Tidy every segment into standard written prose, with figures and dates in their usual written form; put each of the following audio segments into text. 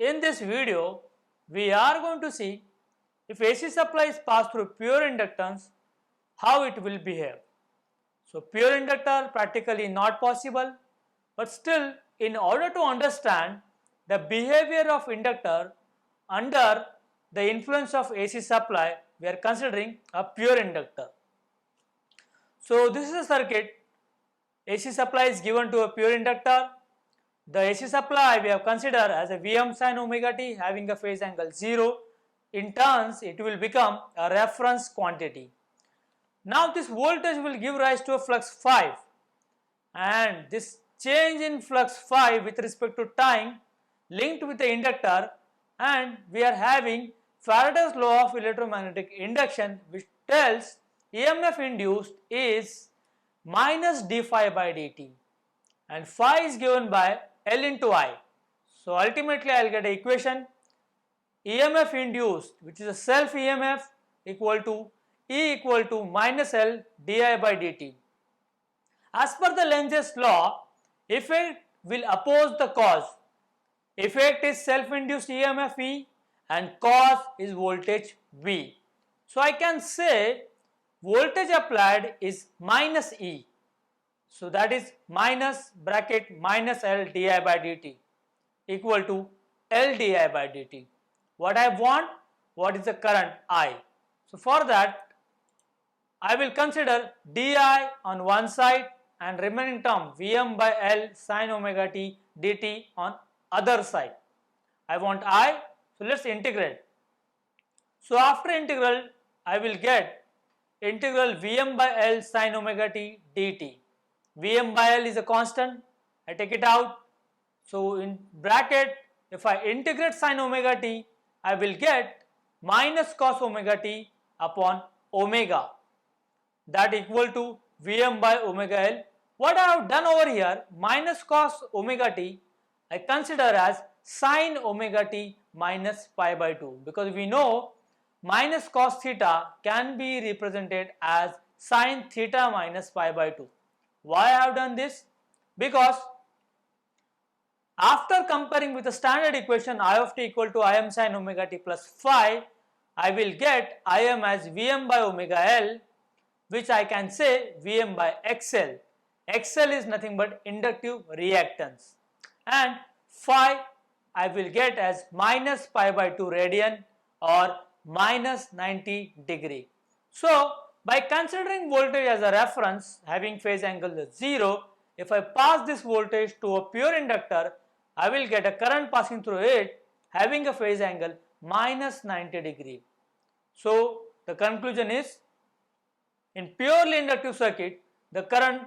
In this video, we are going to see if AC supply is passed through pure inductance, how it will behave. So, pure inductor practically not possible, but still in order to understand the behavior of inductor under the influence of AC supply, we are considering a pure inductor. So, this is a circuit. AC supply is given to a pure inductor. The AC supply we have considered as a Vm sin omega t having a phase angle 0. In turns, it will become a reference quantity. Now, this voltage will give rise to a flux phi, and this change in flux phi with respect to time linked with the inductor, and we are having Faraday's law of electromagnetic induction, which tells EMF induced is minus d phi by dt, and phi is given by L into I. So ultimately I will get an equation EMF induced, which is a self EMF, equal to E equal to minus L di by dt. As per the Lenz's law, effect will oppose the cause. Effect is self-induced EMF E and cause is voltage V. So I can say voltage applied is minus E. So that is minus bracket minus L di by dt equal to L di by dt. What I want? What is the current I? So for that, I will consider di on one side and remaining term Vm by L sin omega t dt on other side. I want I, so let's integrate. So after integral, I will get integral Vm by L sin omega t dt. Vm by L is a constant, I take it out. So in bracket, if I integrate sin omega t, I will get minus cos omega t upon omega, that equal to Vm by omega L. What I have done over here, minus cos omega t, I consider as sin omega t minus pi by 2, because we know minus cos theta can be represented as sin theta minus pi by 2. Why I have done this? Because after comparing with the standard equation I of t equal to Im sin omega t plus phi, I will get Im as Vm by omega L, which I can say Vm by XL. XL is nothing but inductive reactance, and phi I will get as minus pi by 2 radian or minus 90 degree. So by considering voltage as a reference having phase angle 0, if I pass this voltage to a pure inductor, I will get a current passing through it having a phase angle minus 90 degree. So the conclusion is, in purely inductive circuit, the current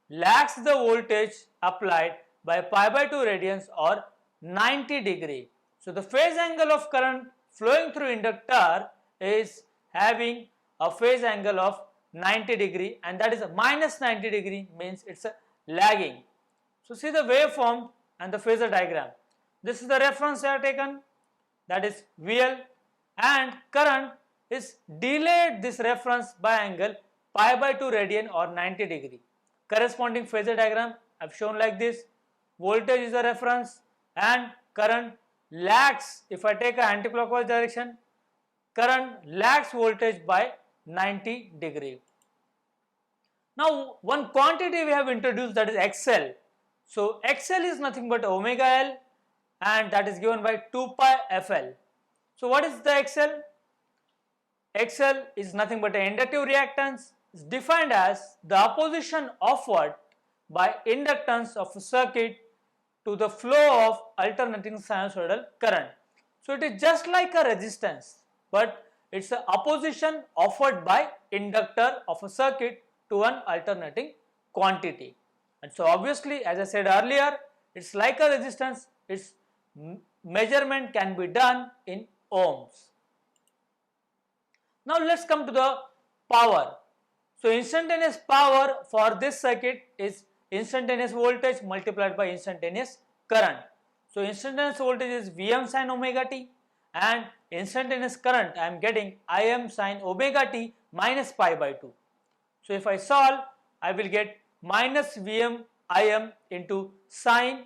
lags the voltage applied by pi by 2 radians or 90 degree. So the phase angle of current flowing through inductor is having a phase angle of 90 degree, and that is a minus 90 degree, means it's a lagging. So see the waveform and the phasor diagram. This is the reference I have taken, that is VL, and current is delayed this reference by angle pi by 2 radian or 90 degree. Corresponding phasor diagram I have shown like this. Voltage is a reference and current lags. If I take a anti-clockwise direction, current lags voltage by 90 degree. Now one quantity we have introduced, that is XL. So XL is nothing but omega L, and that is given by 2 pi FL. So what is the XL? XL is nothing but an inductive reactance. Is defined as the opposition offered by inductance of a circuit to the flow of alternating sinusoidal current. So it is just like a resistance, but it's the opposition offered by inductor of a circuit to an alternating quantity. And so obviously, as I said earlier, it's like a resistance, its measurement can be done in ohms. Now let's come to the power. So instantaneous power for this circuit is instantaneous voltage multiplied by instantaneous current. So instantaneous voltage is Vm sin omega t, and instantaneous current I am getting Im sin omega t minus pi by 2. So if I solve, I will get minus Vm Im into sin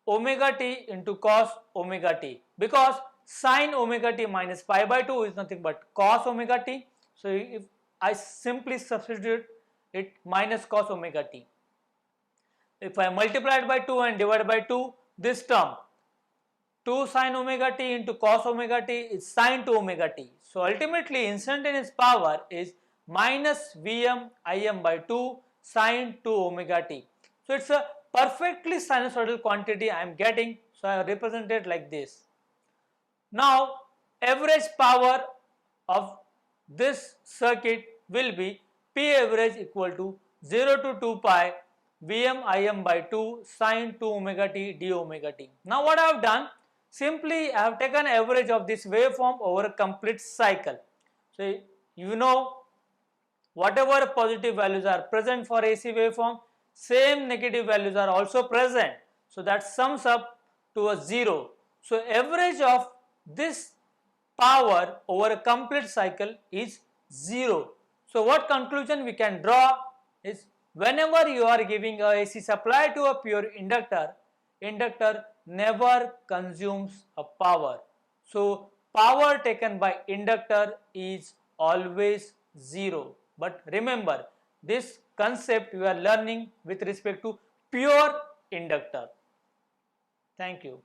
omega t into cos omega t, because sin omega t minus pi by 2 is nothing but cos omega t. So if I simply substitute it minus cos omega t, if I multiply it by 2 and divide by 2, this term 2 sin omega t into cos omega t is sin 2 omega t. So ultimately instantaneous power is minus Vm Im by 2 sin 2 omega t. So it's a perfectly sinusoidal quantity I am getting, so I represent it like this. Now average power of this circuit will be P average equal to 0 to 2 pi Vm Im by 2 sin 2 omega t d omega t. Now what I have done, simply I have taken average of this waveform over a complete cycle. So you know, whatever positive values are present for AC waveform, same negative values are also present. So that sums up to a 0. So average of this power over a complete cycle is 0. So what conclusion we can draw is, whenever you are giving a AC supply to a pure inductor, inductor never consumes a power. So power taken by inductor is always 0. But remember, this concept we are learning with respect to pure inductor. Thank you.